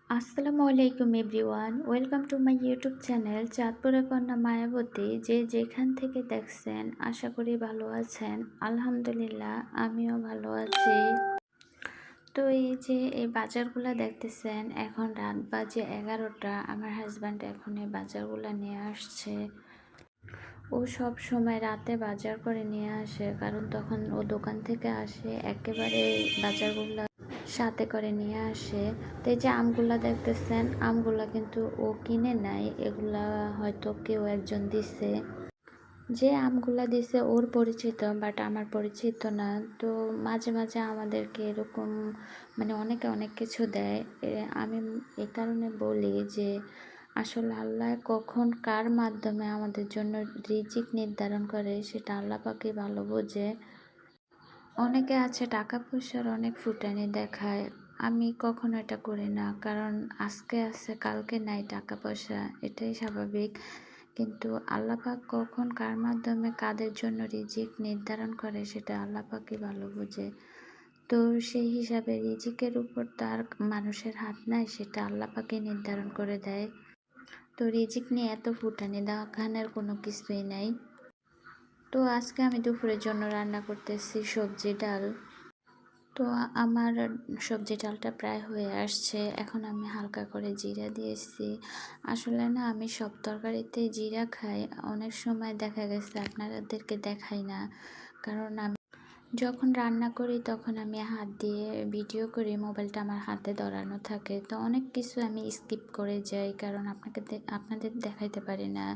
আসসালামু আলাইকুম everyone, welcome to my YouTube channel চাঁদপুরের কন্যা মায়াবতী। যে যেখান থেকে দেখছেন আশা করি ভালো আছেন। আলহামদুলিল্লাহ আমিও ভালো আছি। তো এই বাজারগুলো দেখতেছেন, এখন রাত বাজে 11টা। আমার হাজব্যান্ড এখন এই বাজারগুলো নিয়ে আসছে। ও সব সময় রাতে বাজার করে নিয়ে আসে, কারণ তখন ও দোকান থেকে আসে একেবারে বাজারগুলো সাথে করে নিয়ে আসে। তো এই যে আমগুলা দেখতেছেন, আমগুলা কিন্তু ও কিনে নাই, এগুলা হয়তো কেউ একজন দিছে। যে আমগুলা দিছে ওর পরিচিত, বাট আমার পরিচিত না। তো মাঝে মাঝে আমাদেরকে এরকম অনেকে অনেক কিছু দেয়। আমি এই কারণে বলি যে আসলে আল্লাহ কখন কার মাধ্যমে আমাদের জন্য রিজিক নির্ধারণ করে সেটা আল্লাহ পাকই ভালো বোঝে। অনেকে আছে টাকা পয়সার অনেক ফুটানি দেখায়। আমি কখনো এটা করি না, কারণ আজকে আছে কালকে নাই টাকা পয়সা, এটাই স্বাভাবিক। কিন্তু আল্লাহ পাক কখন কার মাধ্যমে কাদের জন্য রিজিক নির্ধারণ করে সেটা আল্লাহ পাকই ভালো বোঝে। তো সেই হিসাবে রিজিকের উপর তার মানুষের হাত নাই, সেটা আল্লাহ পাকই নির্ধারণ করে দেয়। তো রিজিক নিয়ে এত ফুটানি দেখানোর কোনো কিছুই নাই। তো আজকে আমি দুপুরের জন্য রান্না করতেছি সবজি ডাল। তো আমার সবজি ডালটা প্রায় হয়ে আসছে, এখন আমি হালকা করে জিরা দিয়েছি। আসলে না, আমি সব তরকারিতে জিরা খাই। অনেক সময় দেখা গেছে আপনাদেরকে দেখাই না, কারণ আমি যখন রান্না করি তখন আমি হাত দিয়ে ভিডিও করি, মোবাইলটা আমার হাতে ধরানো থাকে, তো অনেক কিছু আমি স্কিপ করে যাই, কারণ আপনাদের দেখাইতে পারি না।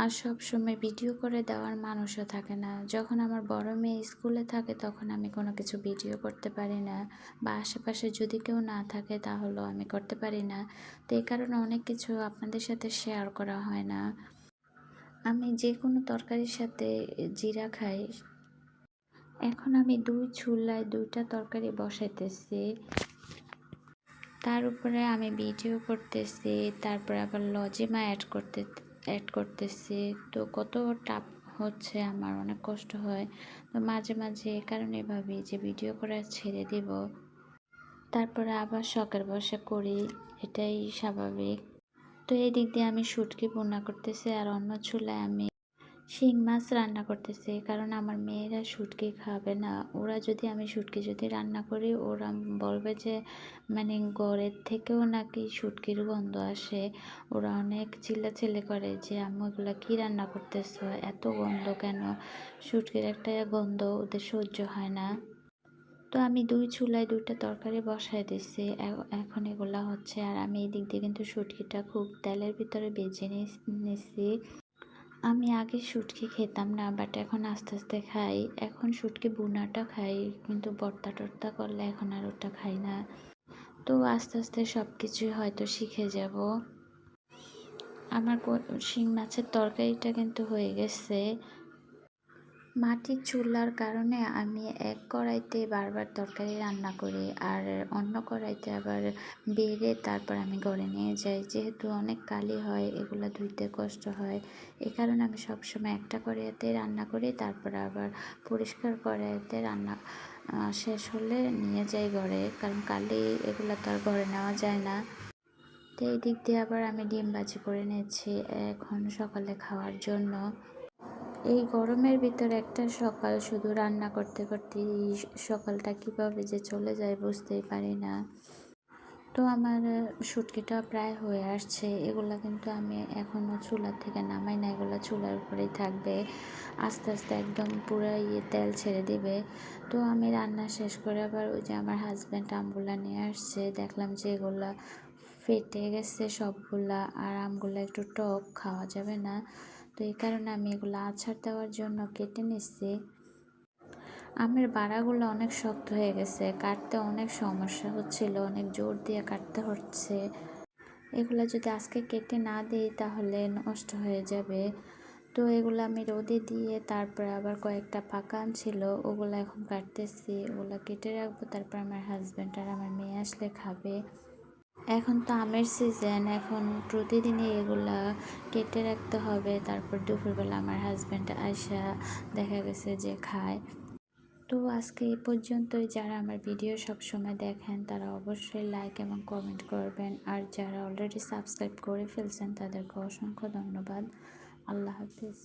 আর সব সময় ভিডিও করে দেওয়ার মানুষও থাকে না। যখন আমার বড় মেয়ে স্কুলে থাকে তখন আমি কোনো কিছু ভিডিও করতে পারি না, বা আশেপাশে যদি কেউ না থাকে তাহলেও আমি করতে পারি না। তো এই কারণে অনেক কিছু আপনাদের সাথে শেয়ার করা হয় না। আমি যে কোনো তরকারির সাথে জিরা খাই। এখন আমি দুই চুলায় দুইটা তরকারি বসাইতেছি, তার উপরে আমি ভিডিও করতেছি, তারপরে আবার লজিমা অ্যাড করতেছি। তো কত টাফ হচ্ছে, আমার অনেক কষ্ট হয়। তো মাঝে মাঝে এ কারণে ভাবি যে ভিডিও করে ছেড়ে দিব, তারপরে আবার শখের বশে করি, এটাই স্বাভাবিক। তো এই দিক দিয়ে আমি শুটকি ভুনা করতেছি, আর অন্য চুলায় আমি শিং মাছ রান্না করতেছি, কারণ আমার মেয়েরা শুটকি খাবে না। ওরা যদি আমি শুটকি যদি রান্না করি, ওরা বলবে যে গড়ের থেকেও নাকি শুটকির গন্ধ আসে। ওরা অনেক চিল্লাচিল্লি করে যে আম্মু এগুলো কী রান্না করতেছো, এত গন্ধ কেন? শুটকির একটা গন্ধ ওদের সহ্য হয় না। তো আমি দুই চুলায় দুইটা তরকারি বসায় দিছি, এখন এগুলা হচ্ছে। আর আমি এই দিক দিয়ে কিন্তু শুটকিটা খুব তেলের ভিতরে ভেজে নিছি। আমি আগে শুটকি খেতাম না, বাট এখন আস্তে আস্তে খাই। এখন শুটকি ভুনাটা খাই, কিন্তু ভর্তা টর্তা করলে এখন আর ওটা খাই না। তো আস্তে আস্তে সব কিছুই হয়তো শিখে যাব। আমার শিং মাছের তরকারিটা কিন্তু হয়ে গেছে। মাটির চুলার কারণে আমি এক কড়াইতে বারবার তরকারি রান্না করি, আর অন্য কড়াইতে আবার বেড়ে তারপর আমি ঘরে নিয়ে যাই, যেহেতু অনেক কালি হয়, এগুলো ধুইতে কষ্ট হয়। এই কারণে আমি সবসময় একটা কড়াইতে রান্না করি, তারপর আবার পরিষ্কার কড়াইতে রান্না শেষ হলে নিয়ে যাই ঘরে, কারণ কালি এগুলো তো আর ঘরে নেওয়া যায় না। তো এই দিক দিয়ে আবার আমি ডিম ভাজি করে নিয়েছি এখন সকালে খাওয়ার জন্য। এই গরমের ভিতরে একটা সকাল শুধু রান্না করতে করতে সকালটা কীভাবে যে চলে যায় বুঝতেই পারি না। তো আমার শুটকিটা প্রায় হয়ে আসছে। এগুলা কিন্তু আমি এখনও চুলা থেকে নামাই না, এগুলো চুলার উপরেই থাকবে, আস্তে আস্তে একদম পুরো তেল ছেড়ে দিবে। তো আমি রান্না শেষ করে আবার ওই যে আমার হাজব্যান্ড আমগুলা নিয়ে আসছে, দেখলাম যে এগুলা ফেটে গেছে সবগুলা, আর আমগুলা একটু টক, খাওয়া যাবে না। তো এই কারণে আমি এগুলো আছাড় দেওয়ার জন্য কেটে নিচ্ছি। আমের বাড়াগুলো অনেক শক্ত হয়ে গেছে, কাটতে অনেক সমস্যা হচ্ছিল, অনেক জোর দিয়ে কাটতে হচ্ছে। এগুলো যদি আজকে কেটে না দিই তাহলে নষ্ট হয়ে যাবে। তো এগুলো আমি রোদে দিয়ে তারপরে আবার কয়েকটা পাকা আম ছিল, ওগুলো এখন কাটতেছি, ওগুলো কেটে রাখবো, তারপর আমার হাজব্যান্ড আর আমার মেয়ে আসলে খাবে। এখন তো আমের সিজন, এখন প্রতিদিনই এগুলা কেটে রাখতে হবে, তারপর দুপুরবেলা আমার হাজব্যান্ড আয়সা দেখা গেছে যে খায়। তো আজকে এই পর্যন্তই। যারা আমার ভিডিও সবসময় দেখেন তারা অবশ্যই লাইক এবং কমেন্ট করবেন, আর যারা অলরেডি সাবস্ক্রাইব করে ফেলছেন তাদেরকে অসংখ্য ধন্যবাদ। আল্লাহ হাফিজ।